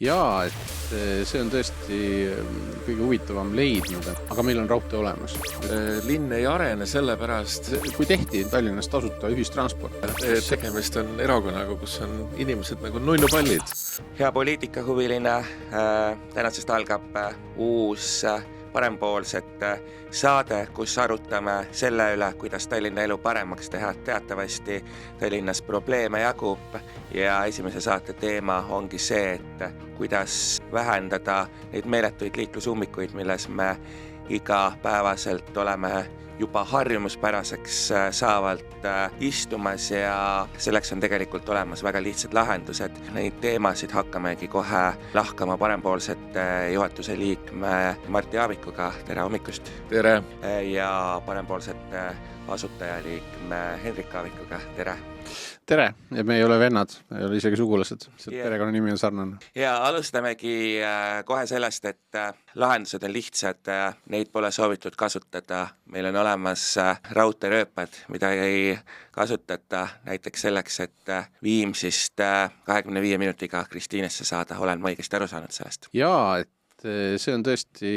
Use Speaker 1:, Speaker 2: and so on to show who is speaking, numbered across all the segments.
Speaker 1: Jaa, see on tõesti kõige huvitavam leidnud, aga meil on raudtee olemas.
Speaker 2: Linn ei arene sellepärast,
Speaker 1: Kui tehti Tallinnas tasuta ühistransport,
Speaker 2: tegemist on erakonnaga, kus on inimesed nagu nunnupallid.
Speaker 3: Hea poliitikahuviline, tänasest algab uus parempoolsete saade, kus arutame selle üle, kuidas Tallinna elu paremaks teha. Teatavasti Tallinnas probleeme jagub ja esimese saate teema ongi see, et kuidas vähendada neid meeletuid liiklusummikuid, milles me igapäevaselt oleme juba harjumuspäraseks saavalt istumas ja selleks on tegelikult olemas väga lihtsad lahendused. Neid teemasid hakkamegi kohe lahkama parempoolsete juhatuse liikme Martti Aavikuga. Tere hommikust!
Speaker 2: Tere!
Speaker 3: Ja parempoolsete asutajaliikme Hendrik Aavikuga. Tere!
Speaker 1: Tere! Ja me ei ole vennad, ei ole isegi sugulased, see perekonna nimi on sarnane.
Speaker 3: Ja alustamegi kohe sellest, et lahendused on lihtsad, neid pole soovitud kasutada. Meil on olemas raudteerööpad, mida ei kasutata näiteks selleks, et Viimsist 25 minutiga Kristiinesse saada. Olen ma õigesti aru saanud sellest?
Speaker 1: Jaa, see on tõesti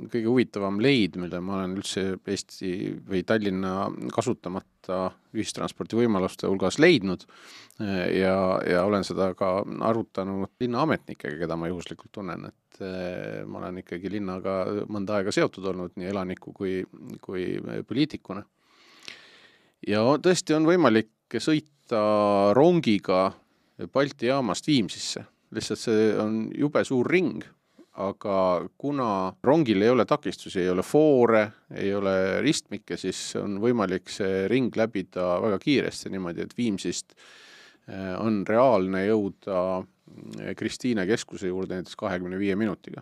Speaker 1: kõige huvitavam leid, mille ma olen üldse Eesti või Tallinna kasutamata ühistranspordi võimaluste hulgas leidnud ja olen seda ka arutanud linnaametnikega, keda ma juhuslikult tunnen, et ma olen ikkagi linnaga mõnda aega seotud olnud nii elaniku kui poliitikuna. Ja tõesti on võimalik sõita rongiga Balti jaamast Viimsisse, lihtsalt see on jube suur ring. Aga kuna rongil ei ole takistusi, ei ole foore, ei ole ristmikke, siis on võimalik see ring läbida väga kiiresti niimoodi, et Viimsist on reaalne jõuda Kristiine keskuse juurde näiteks 25 minutiga.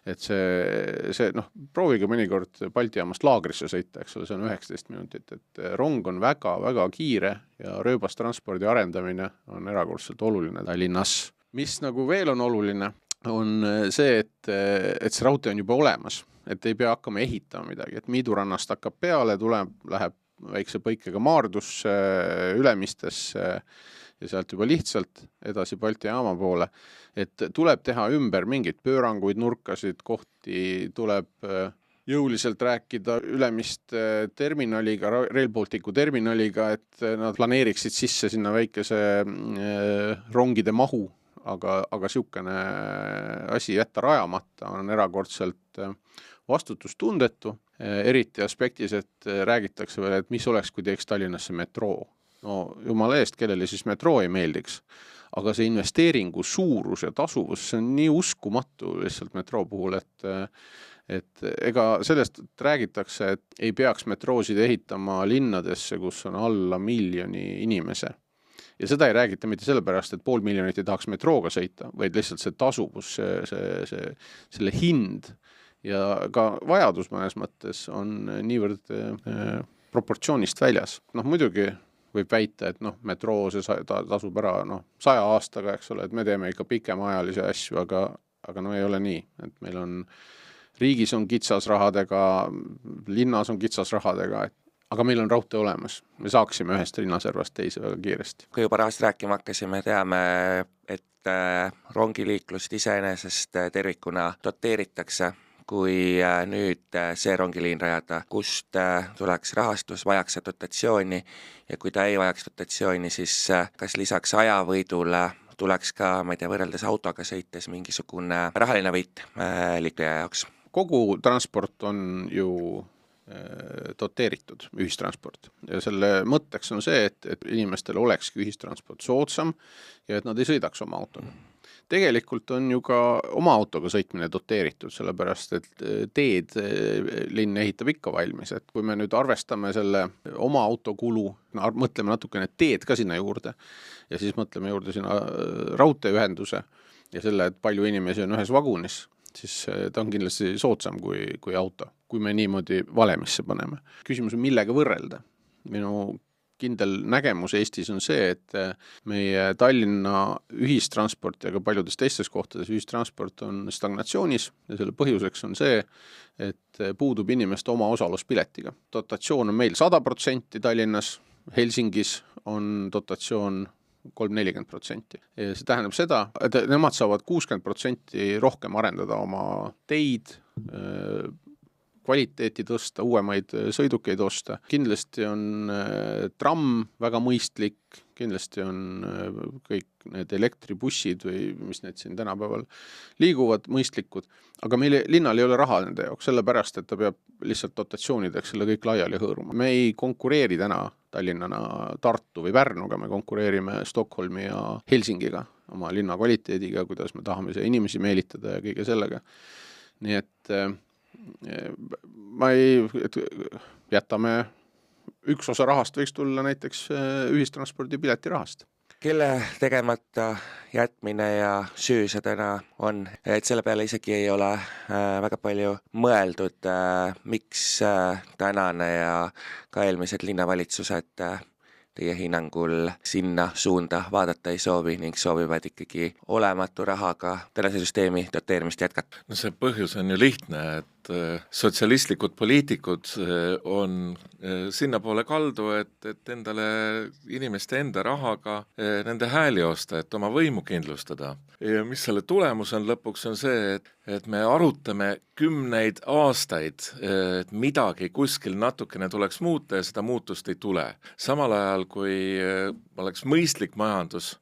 Speaker 1: Et see proovige mõnikord Balti jaamast Laagrisse sõita, eks ole, see on 19 minutit, et rong on väga kiire ja rööbastranspordi arendamine on erakordselt oluline Tallinnas. Mis nagu veel on oluline, on see, et see raudtee on juba olemas, et ei pea hakkama ehitama midagi, et Miidurannast hakkab peale, läheb väikse põikega Maardusse, Ülemistesse ja sealt juba lihtsalt edasi Balti jaama poole, et tuleb teha ümber mingeid pööranguid, nurkasid, kohti, tuleb jõuliselt rääkida Ülemist terminaliga, Rail Balticu terminaliga, et nad planeeriksid sisse sinna väikese rongide mahu, aga siukene asi jätta rajamata on erakordselt vastutustundetu, eriti aspektis, et räägitakse veel, et mis oleks, kui teeks Tallinnasse metroo. No jumala eest, kellele siis metroo ei meeldiks, aga see investeeringu suurus ja tasuvus, see on nii uskumatu lihtsalt metroo puhul, et ega sellest räägitakse, et ei peaks metroosid ehitama linnadesse, kus on alla 1 miljoni inimese. Ja seda ei räägita mitte sellepärast, et 500 000 ei tahaks metrooga sõita, vaid lihtsalt see tasuvus, selle hind ja ka vajadus mõnes mõttes on niivõrd proportsioonist väljas. Muidugi võib väita, et metroo see tasub ära 100 aastaga, eks ole, et me teeme ikka pikemaajalisi asju, aga ei ole nii, et meil on riigis on kitsas rahadega, linnas on kitsas rahadega, aga meil on raudtee olemas. Me saaksime ühest linnaservast teise väga kiiresti.
Speaker 3: Kui juba rahast rääkima hakkasime, teame, et rongiliiklust iseenesest tervikuna doteeritakse. Kui nüüd see rongiliin rajada, kust tuleks rahastus, vajaks dotatsiooni ja kui ta ei vajaks dotatsiooni, siis kas lisaks ajavõidule tuleks ka, ma ei tea, võrreldes autoga sõites mingisugune rahaline võit liikleja jaoks?
Speaker 1: Kogu transport on ju doteeritud ühistransport ja selle mõtteks on see, et inimestel olekski ühistransport soodsam ja et nad ei sõidaks oma autoga. Tegelikult on ju ka oma autoga sõitmine doteeritud, sellepärast et teed linn ehitab ikka valmis, et kui me nüüd arvestame selle oma autokulu, mõtleme natukene teed ka sinna juurde ja siis mõtleme juurde sinna raudteeühenduse ja selle, et palju inimesi on ühes vagunis, siis ta on kindlasti soodsam kui auto, kui me niimoodi valemisse paneme. Küsimus on, millega võrrelda? Minu kindel nägemus Eestis on see, et meie Tallinna ühistransport ja ka paljudes teistes kohtades ühistransport on stagnatsioonis ja selle põhjuseks on see, et puudub inimeste oma osaluspiletiga. Dotatsioon on meil 100% Tallinnas, Helsingis on dotatsioon 30-40%. See tähendab seda, et nemad saavad 60% rohkem arendada oma teid, kvaliteeti tõsta, uuemaid sõidukeid osta. Kindlasti on tramm väga mõistlik, kindlasti on kõik need elektribussid või mis need siin tänapäeval liiguvad mõistlikud, aga meil linnal ei ole raha nende jaoks, sellepärast, et ta peab lihtsalt dotatsioonideks selle kõik laiali hõõruma. Me ei konkureeri täna Tallinnana Tartu või Pärnuga, me konkureerime Stockholmi ja Helsingiga oma linna kvaliteediga, kuidas me tahame inimesi meelitada ja kõige sellega. Nii et jätame üks osa rahast võiks tulla näiteks ühistranspordi piletirahast.
Speaker 3: Kelle tegemata jätmine ja süü see täna on, et selle peale isegi ei ole väga palju mõeldud, miks tänane ja ka eelmised linnavalitsused teie hinnangul sinna suunda vaadata ei soovi ning soovivad ikkagi olematu rahaga tänase süsteemi doteerimist jätkata?
Speaker 2: No see põhjus on ju lihtne, et sotsialistlikud poliitikud on sinna poole kaldu, et endale inimeste enda rahaga nende hääli osta, et oma võimu kindlustada. Ja mis selle tulemus on lõpuks on see, et me arutame 10 aastaid, et midagi kuskil natukene tuleks muuta ja seda muutust ei tule. Samal ajal, kui oleks mõistlik majandus,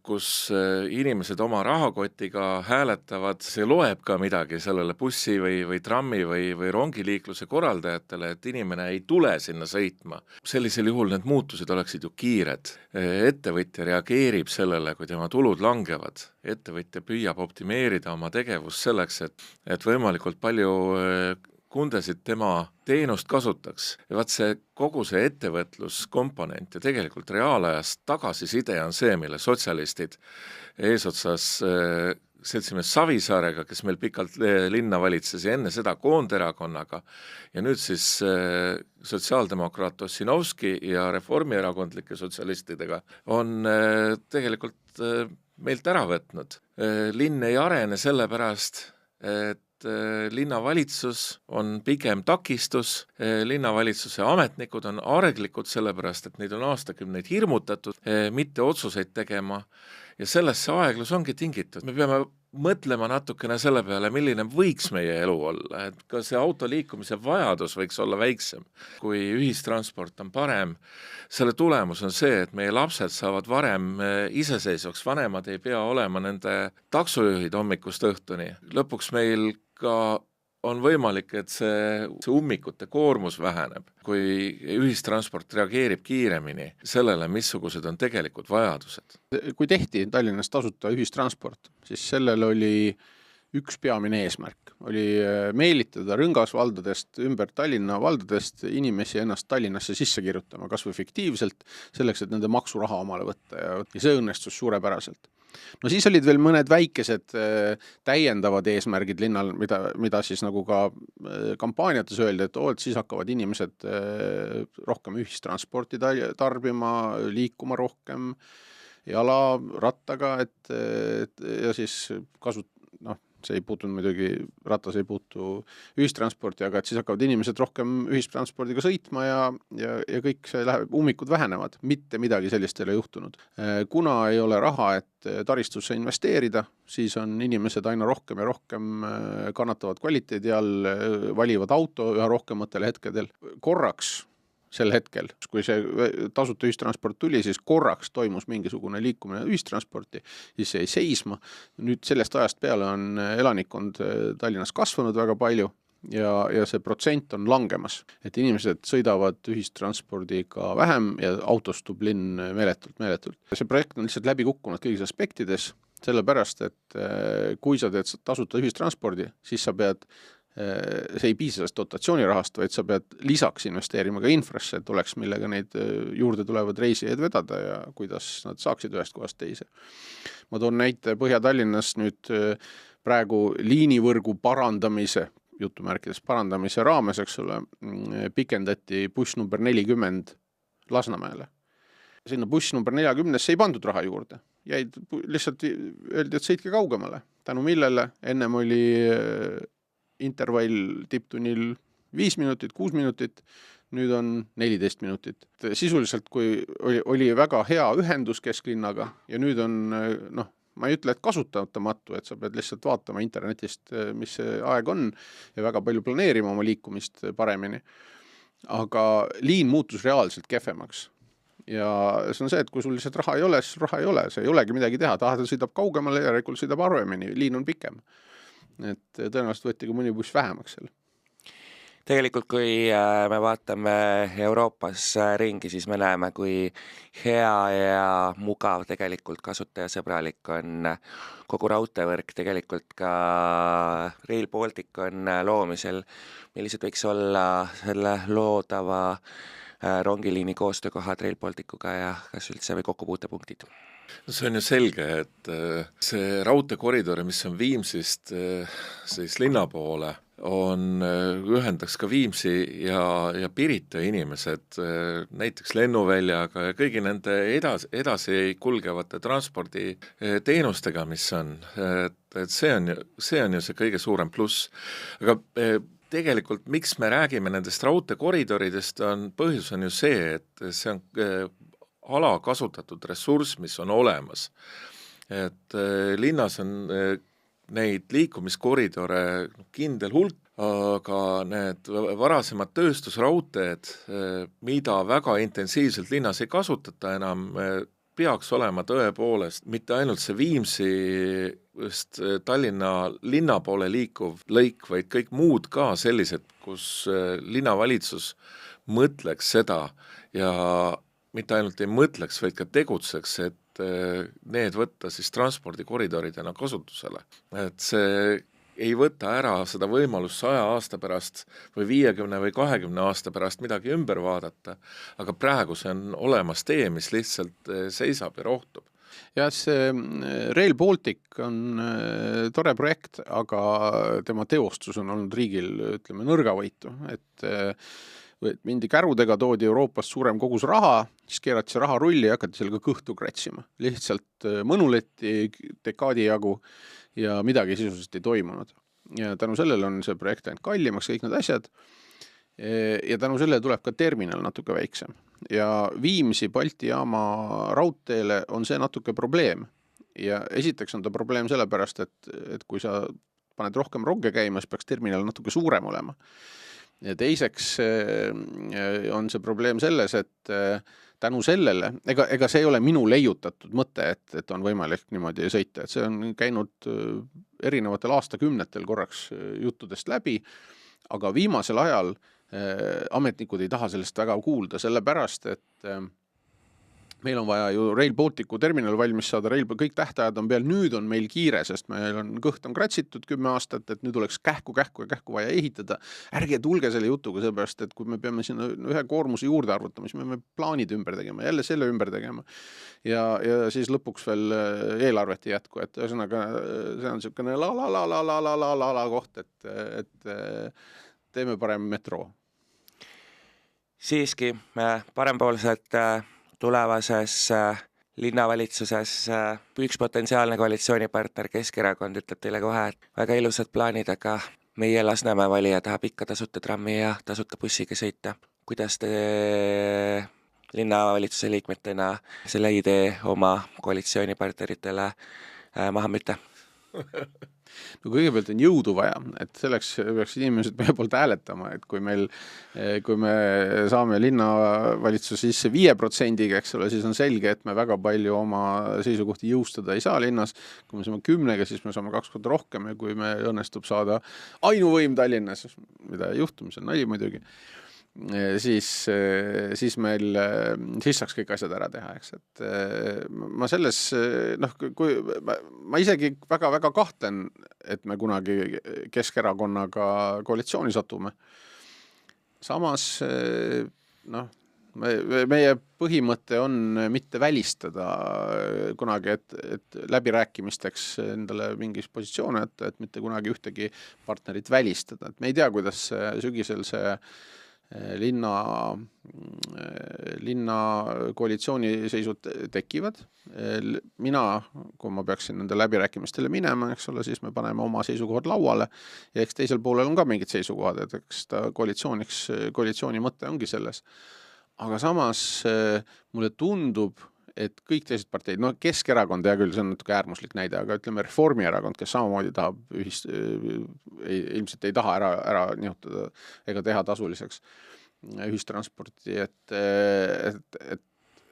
Speaker 2: kus inimesed oma rahakotiga hääletavad, see loeb ka midagi sellele bussi või trammi või rongiliikluse korraldajatele, et inimene ei tule sinna sõitma. Sellisel juhul need muutused oleksid ju kiired. Ettevõtja reageerib sellele, kui tema tulud langevad. Ettevõtja püüab optimeerida oma tegevust selleks, et võimalikult palju kundesid tema teenust kasutaks. Ja vaat see kogu see ettevõtluskomponent ja tegelikult reaalajas tagasiside on see, mille sotsialistid eesotsas seltsimees Savisaarega, kes meil pikalt linna valitses ja enne seda Koonderakonnaga ja nüüd siis sotsiaaldemokraat Ossinovski ja reformierakondlike sotsialistidega on tegelikult meilt ära võtnud. Linn ei arene sellepärast, et linnavalitsus on pigem takistus, linnavalitsuse ametnikud on arglikud sellepärast, et neid on aastakümneid hirmutatud, mitte otsuseid tegema ja sellest see aeglus ongi tingitud. Me peame mõtlema natukene selle peale, milline võiks meie elu olla, et ka see auto liikumise vajadus võiks olla väiksem. Kui ühistransport on parem, selle tulemus on see, et meie lapsed saavad varem iseseisvaks, vanemad ei pea olema nende taksojuhid hommikust õhtuni. Lõpuks meil ka on võimalik, et see ummikute koormus väheneb, kui ühistransport reageerib kiiremini sellele, missugused on tegelikult vajadused.
Speaker 1: Kui tehti Tallinnas tasuta ühistransport, siis sellel oli üks peamine eesmärk. Oli meelitada rõngasvaldadest ümber Tallinna valdadest inimesi ennast Tallinnasse sisse kirjutama, kas või fiktiivselt, selleks, et nende maksuraha omale võtta ja see õnnestus suurepäraselt. No siis olid veel mõned väikesed täiendavad eesmärgid linnal, mida siis nagu ka kampaaniates öeldi, et siis hakkavad inimesed rohkem ühistransporti tarbima, liikuma rohkem jala, rattaga, ja siis see ei puutunud muidugi, ratas ei puutu ühistransporti, aga et siis hakkavad inimesed rohkem ühistranspordiga sõitma ja kõik see läheb, ummikud vähenevad, mitte midagi sellist ei ole juhtunud. Kuna ei ole raha, et taristusse investeerida, siis on inimesed aina rohkem ja rohkem kannatavad kvaliteedi all, valivad auto üha rohkematel hetkedel. Korraks sel hetkel, kui see tasuta ühistransport tuli, siis korraks toimus mingisugune liikumine ühistransporti, siis see ei seisma. Nüüd sellest ajast peale on elanikkond Tallinnas kasvanud väga palju ja see protsent on langemas, et inimesed sõidavad ühistranspordiga vähem ja autostub linn meeletult. See projekt on lihtsalt läbi kukkunud kõigis aspektides, sellepärast, et kui sa teed tasuta ühistranspordi, siis sa pead see ei piisa sellest dotatsioonirahast, vaid sa pead lisaks investeerima ka infrasse, et oleks millega neid juurde tulevad reisijaid vedada ja kuidas nad saaksid ühest kohast teise. Ma toon näite Põhja-Tallinnas nüüd praegu liinivõrgu jutumärkides parandamise raames, eks ole, pikendati buss number 40 Lasnamäele. Sinna buss number 40 ei pandud raha juurde. Lihtsalt öeldi, et sõitke kaugemale. Tänu millele ennem oli intervall tipptunnil 5 minutit, 6 minutit, nüüd on 14 minutit. Sisuliselt, kui oli väga hea ühendus kesklinnaga ja nüüd on, ma ei ütle, et kasutamatu, et sa pead lihtsalt vaatama internetist, mis see aeg on ja väga palju planeerima oma liikumist paremini. Aga liin muutus reaalselt kehvemaks. Ja see on see, et kui sul lihtsalt raha ei ole, siis raha ei ole, see ei olegi midagi teha, tahad sõidab kaugemale, järelikult sõidab harvemini, liin on pikem. Et tõenäoliselt võeti ka mõni buss vähemaks seal.
Speaker 3: Tegelikult, kui me vaatame Euroopas ringi, siis me näeme, kui hea ja mugav tegelikult kasutajasõbralik on kogu raudteevõrk, tegelikult ka Rail Baltic on loomisel. Millised võiks olla selle loodava rongiliini koostöökohad Rail Balticuga ja kas üldse või kokkupuutepunktid?
Speaker 2: See on ju selge, et see raudteekoridor, mis on Viimsist siis linna poole, ühendaks ka Viimsi ja Pirita inimesed näiteks lennuväljaga ja kõigi nende edasi kulgevate transporditeenustega, mis on. Et see on ju see kõige suurem pluss. Aga tegelikult, miks me räägime nendest raudteekoridoridest, põhjus on ju see, et see on alakasutatud ressurss, mis on olemas. Et linnas on neid liikumiskoridore kindel hulk, aga need varasemad tööstusraudteed, mida väga intensiivselt linnas ei kasutata enam, peaks olema tõepoolest mitte ainult see Viimsi Tallinna linna poole liikuv lõik, vaid kõik muud ka sellised, kus linnavalitsus mõtleks seda ja mitte ainult ei mõtleks, vaid ka tegutseks, et need võtta siis transpordikoridoridena kasutusele. Et see ei võta ära seda võimalust 100 aasta pärast või 50 või 20 aasta pärast midagi ümber vaadata, aga praegu see on olemas tee, mis lihtsalt seisab ja rohtub.
Speaker 1: Ja see Rail Baltic on tore projekt, aga tema teostus on olnud riigil, ütleme, nõrgavõitu, et mindi kärudega, toodi Euroopast suurem kogus raha, siis keerati see raha rulli ja hakati sellega kõhtu kratsima. Lihtsalt mõnuleti dekaadi jagu ja midagi sisuliselt ei toimunud. Ja tänu sellele on see projekt ainult kallimaks, kõik need asjad. Ja tänu sellele tuleb ka terminal natuke väiksem. Ja Viimsi Balti jaama raudteele on see natuke probleem. Ja esiteks on ta probleem sellepärast, et kui sa paned rohkem ronge käima, siis peaks terminal natuke suurem olema. Ja teiseks on see probleem selles, et tänu sellele, ega see ei ole minu leiutatud mõte, et on võimalik niimoodi sõita, et see on käinud erinevatel aastakümnetel korraks juttudest läbi, aga viimasel ajal ametnikud ei taha sellest väga kuulda, sellepärast, et meil on vaja ju Rail Balticu terminal valmis saada, kõik tähtajad on peal, nüüd on meil kiire, sest meil on kõht on kratsitud 10 aastat, et nüüd oleks kähku vaja ehitada. Ärge tulge selle jutuga, sellepärast, et kui me peame sinna ühe koormuse juurde arvutama, siis me peame plaanid ümber tegema, jälle selle ümber tegema. Ja siis lõpuks veel eelarvet ei jätku, et ühesõnaga see on niisugune la koht, et teeme parem metroo.
Speaker 3: Siiski parempoolsed tulevases linnavalitsuses üks potentsiaalne koalitsioonipartner Keskerakond ütleb teile kohe, et väga ilusad plaanid, aga meie Lasnamäe valija tahab ikka tasuta trammi ja tasuta bussiga sõita. Kuidas te linnavalitsuse liikmetena selle idee oma koalitsioonipartneritele maha müüte?
Speaker 1: No kõigepealt on jõudu vaja, et selleks peaks inimesed meie poolt hääletama, et kui me saame linnavalitsus sisse 5%-ga, eks ole, siis on selge, et me väga palju oma seisukohti jõustada ei saa linnas. Kui me saame 10%-ga, siis me saame 2 korda rohkem ja kui me õnnestub saada ainuvõim Tallinnas, mida ei juhtu, mis on nali muidugi, siis saaks kõik asjad ära teha, eks, et ma selles, ma isegi väga kahtlen, et me kunagi Keskerakonnaga koalitsiooni satume. Samas, meie põhimõte on mitte välistada kunagi, et läbirääkimisteks endale mingis positsioone, et mitte kunagi ühtegi partnerit välistada, et me ei tea, kuidas sügisel see linna koalitsiooniseisud tekivad. Mina, kui ma peaksin nende läbirääkimistele minema, eks ole, siis me paneme oma seisukohad lauale ja eks teisel poolel on ka mingid seisukohad, et eks ta koalitsiooni mõte ongi selles. Aga samas mulle tundub, et kõik teised parteid, no Keskerakond, hea küll, see on natuke äärmuslik näide, aga ütleme Reformierakond, kes samamoodi tahab ilmselt ei taha ära nihutada ega teha tasuliseks ühistransporti, et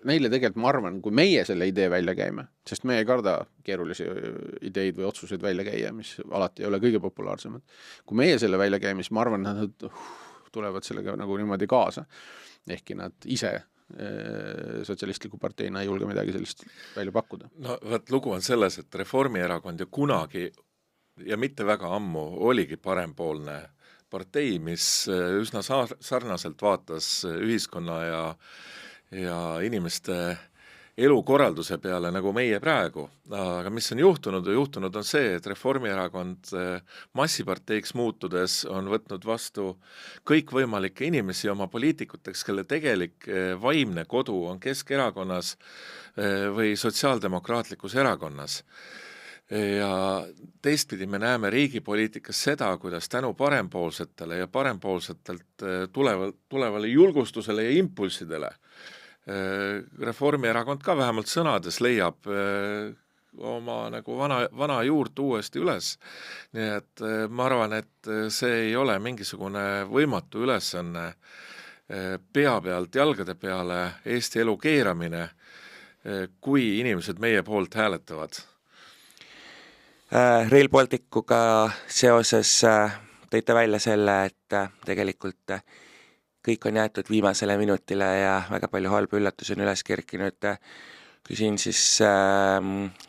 Speaker 1: neile tegelikult ma arvan, kui meie selle idee välja käime, sest me ei karda keerulisi ideid või otsuseid välja käia, mis alati ei ole kõige populaarsemad. Kui meie selle välja käime, siis ma arvan, nad tulevad sellega nagu niimoodi kaasa, ehkki nad ise sotsialistliku parteina ei julge midagi sellist välja pakkuda.
Speaker 2: No võt, lugu on selles, et Reformierakond ju kunagi ja mitte väga ammu oligi parempoolne partei, mis üsna sarnaselt vaatas ühiskonna ja inimeste elukorralduse peale nagu meie praegu. Aga mis on juhtunud on see, et Reformierakond massiparteiks muutudes on võtnud vastu kõikvõimalikke inimesi oma poliitikuteks, kelle tegelik vaimne kodu on Keskerakonnas või sotsiaaldemokraatlikus erakonnas. Ja teistpidi me näeme riigipoliitikas seda, kuidas tänu parempoolsetele ja parempoolsetelt tulevale julgustusele ja impulssidele Reformierakond ka vähemalt sõnades leiab oma nagu vana juurt uuesti üles. Nii et ma arvan, et see ei ole mingisugune võimatu ülesanne pea pealt jalgade peale Eesti elu keeramine, kui inimesed meie poolt hääletavad.
Speaker 3: Rail Balticuga seoses tõite välja selle, et tegelikult kõik on jäetud viimasele minutile ja väga palju halbu üllatusi on üles kerkinud. Küsin siis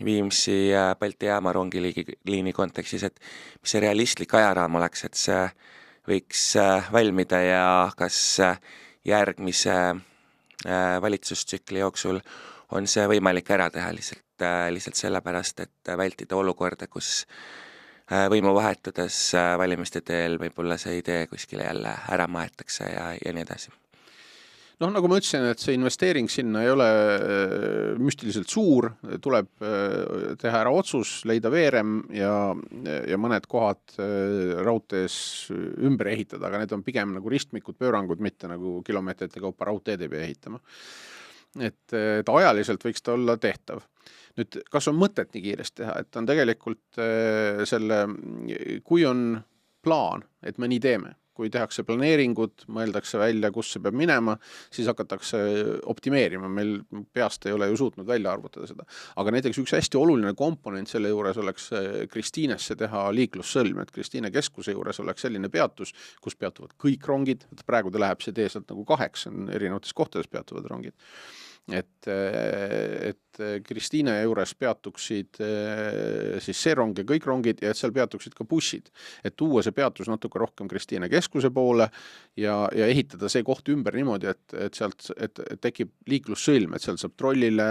Speaker 3: Viimsi Balti jaama rongiliini kontekstis, et mis see realistlik ajaraam oleks, et see võiks valmida ja kas järgmise valitsustsükli jooksul on see võimalik ära teha lihtsalt sellepärast, et vältida olukorda, kus võimu vahetudes valimiste teel võib-olla see idee kuskile jälle ära maetakse ja nii edasi.
Speaker 1: Noh, nagu ma ütlesin, et see investeering sinna ei ole müstiliselt suur, tuleb teha ära otsus, leida veerem ja mõned kohad raudtees ümber ehitada, aga need on pigem nagu ristmikud, pöörangud, mitte nagu kilomeetrite kaupa raudteed ei pea ehitama. Et ajaliselt võiks ta olla tehtav. Nüüd, kas on mõtet nii kiiresti teha, et on tegelikult kui on plaan, et me nii teeme, kui tehakse planeeringud, mõeldakse välja, kus see peab minema, siis hakatakse optimeerima, meil peast ei ole ju suutnud välja arvutada seda. Aga näiteks üks hästi oluline komponent selle juures oleks Kristiinesse teha liiklussõlm, et Kristiine keskuse juures oleks selline peatus, kus peatuvad kõik rongid, praegu ta läheb see tee sealt nagu 8, erinevates kohtades peatuvad rongid. Et Kristiine juures peatuksid siis see rong ja kõik rongid ja et seal peatuksid ka bussid. Et tuua see peatus natuke rohkem Kristiine keskuse poole ja ehitada see koht ümber niimoodi, et sealt tekib liiklussõlm, et sealt saab trollile,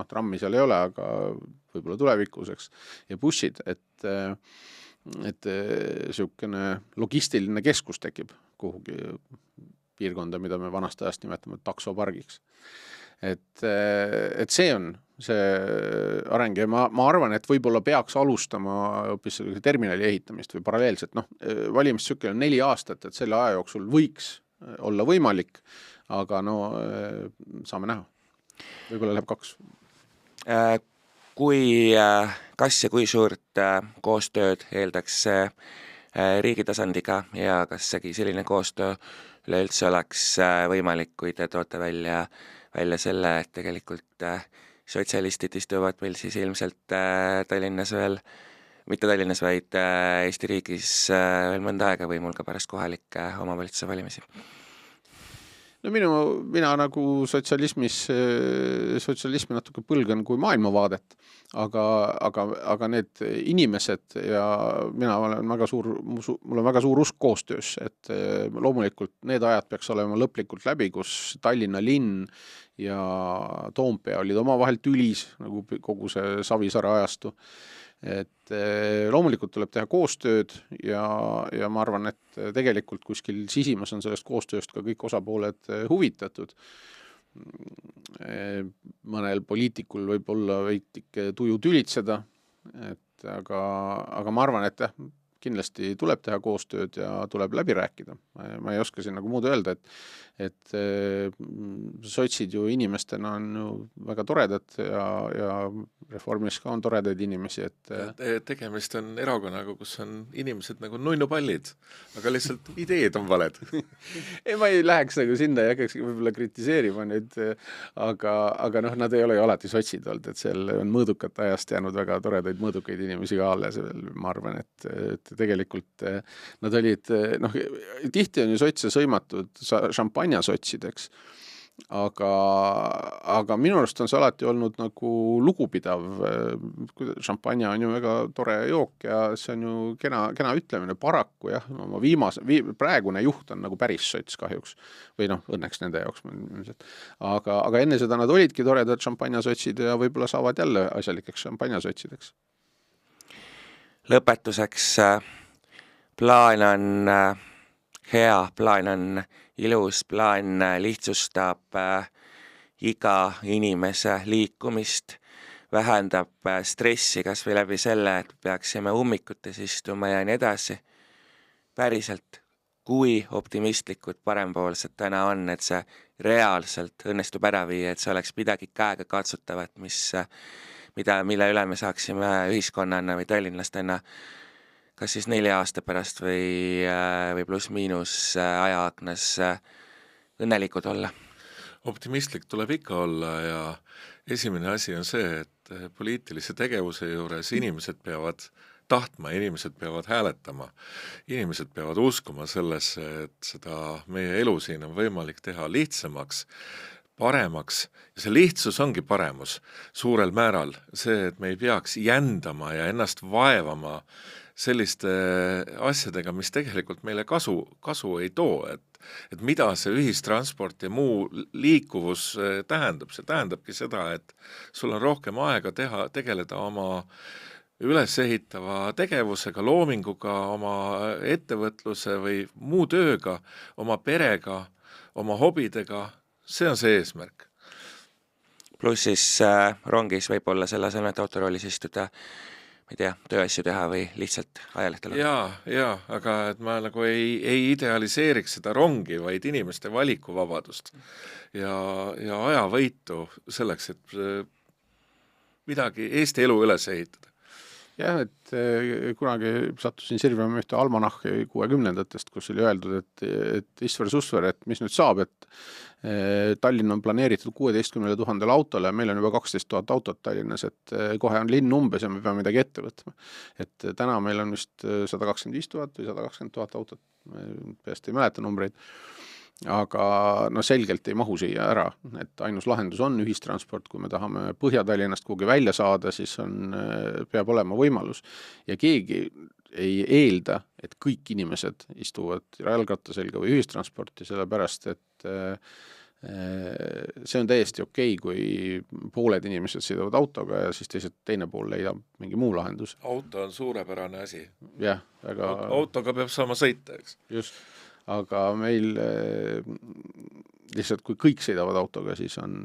Speaker 1: trammi seal ei ole, aga võib-olla tulevikuseks ja bussid, et siukene logistiline keskus tekib kuhugi piirkonda, mida me vanast ajast nimetame taksopargiks. Et see on see areng ja ma arvan, et võib-olla peaks alustama hoopis terminali ehitamist või paralleelselt. Valimistsükkel on 4 aastat, et selle aja jooksul võiks olla võimalik, aga saame näha. Võib-olla läheb 2.
Speaker 3: Kas ja kui suurt koostööd eeldaks riigi tasandiga ja kas selline koostöö üleüldse oleks võimalik, kui te toote välja selle, et tegelikult sotsialistid istuvad meil siis ilmselt Tallinnas veel, mitte Tallinnas, vaid Eesti riigis veel mõnda aega võimul ka pärast kohalikke omavalitsuse valimisi.
Speaker 1: Mina nagu sotsialismi natuke põlgan kui maailmavaadet, aga need inimesed ja mul on väga suur usk koostöös, et loomulikult need ajad peaks olema lõplikult läbi, kus Tallinna linn ja Toompea olid omavahel tülis, nagu kogu see Savisaare ajastu. et loomulikult tuleb teha koostööd ja ma arvan, et tegelikult kuskil sisimas on sellest koostööst ka kõik osapooled huvitatud. Mõnel poliitikul võib olla veitike tuju tülitseda, aga ma arvan, et kindlasti tuleb teha koostööd ja tuleb läbi rääkida. Ma ei oska siin nagu muud öelda, et sotsid ju inimestena on ju väga toredad ja Reformis ka on toredaid inimesi,
Speaker 2: tegemist on erakonnaga, kus on inimesed nagu nunnupallid, aga lihtsalt ideed on valed.
Speaker 1: Ei, ma ei läheks nagu sinna ja hakkaks võib-olla kritiseerima nüüd, aga nad ei ole ju alati sotsid olnud, et seal on mõõdukat ajast jäänud väga toredaid mõõdukaid inimesi ka alles, ma arvan, et tegelikult nad olid, tihti on ju sotse sõimatud šampanjasotsideks, aga minu arust on see alati olnud nagu lugupidav. Šampanja on ju väga tore jook ja see on ju kena ütlemine, paraku jah, oma praegune juht on nagu päris sots kahjuks või õnneks nende jaoks. Aga enne seda nad olidki toredad šampanjasotsid ja võib-olla saavad jälle asjalikeks šampanjasotsideks.
Speaker 3: Lõpetuseks plaan on hea, plaan on ilus, plaan lihtsustab iga inimese liikumist, vähendab stressi kas või läbi selle, et peaksime ummikutes istuma ja nii edasi. Päriselt, kui optimistlikud parempoolsed täna on, et see reaalselt õnnestub ära viia, et see oleks midagi käega katsutavat, mille üle me saaksime ühiskonnana või tallinlastena kas siis 4 aasta pärast või pluss-miinus ajaaknas õnnelikud olla?
Speaker 2: Optimistlik tuleb ikka olla ja esimene asi on see, et poliitilise tegevuse juures inimesed peavad tahtma, inimesed peavad hääletama, inimesed peavad uskuma sellesse, et seda meie elu siin on võimalik teha lihtsamaks, paremaks ja see lihtsus ongi paremus suurel määral. See, et me ei peaks jändama ja ennast vaevama selliste asjadega, mis tegelikult meile kasu ei too, et mida see ühistransport ja muu liikuvus tähendab. See tähendabki seda, et sul on rohkem aega tegeleda oma ülesehitava tegevusega, loominguga, oma ettevõtluse või muu tööga, oma perega, oma hobidega. See on see eesmärk.
Speaker 3: Pluss siis rongis võib olla selle asemel, et autoroolis istuda, ma ei tea, tööasju teha või lihtsalt ajalehtel.
Speaker 2: Jaa, aga et ma nagu ei idealiseeriks seda rongi, vaid inimeste valikuvabadust ja ajavõitu selleks, et midagi Eesti elu üles ehitada.
Speaker 1: Jah, et kunagi sattusin sirvama ühte almanahhi 60-ndatest, kus oli öeldud, et Isver-Susver, et mis nüüd saab, et Tallinn on planeeritud 16 000 autole, meil on juba 12 000 autot Tallinnas, et kohe on linn umbes ja me peame midagi ette võtma. Et täna meil on vist 125 000 või 120 000 autot, peast ei mäleta numbreid, aga selgelt ei mahu siia ära, et ainus lahendus on ühistransport, kui me tahame Põhja-Tallinnast kuhugi välja saada, siis peab olema võimalus ja keegi ei eelda, et kõik inimesed istuvad jalgratta selga või ühistransporti, sellepärast, et see on täiesti okei, kui pooled inimesed sõidavad autoga ja siis teine pool leidab mingi muu lahendus.
Speaker 2: Auto on suurepärane asi.
Speaker 1: Jah, väga...
Speaker 2: Autoga peab saama sõita, eks?
Speaker 1: Just, aga meil lihtsalt kui kõik sõidavad autoga, siis on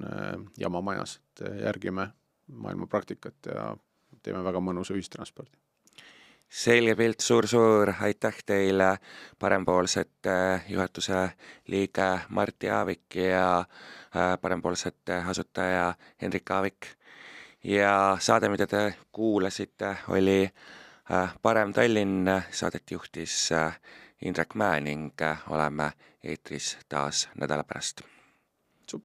Speaker 1: jama majas, et järgime maailma praktikat ja teeme väga mõnusa ühistranspordi.
Speaker 3: Selge pilt, suur aitäh teile, parempoolset juhatuse liige Martti Aavik ja parempoolset asutaja Hendrik Aavik. Ja saade, mida te kuulasite, oli Parem Tallinn, saadet juhtis Indrek Mäe ning oleme eetris taas nädala pärast.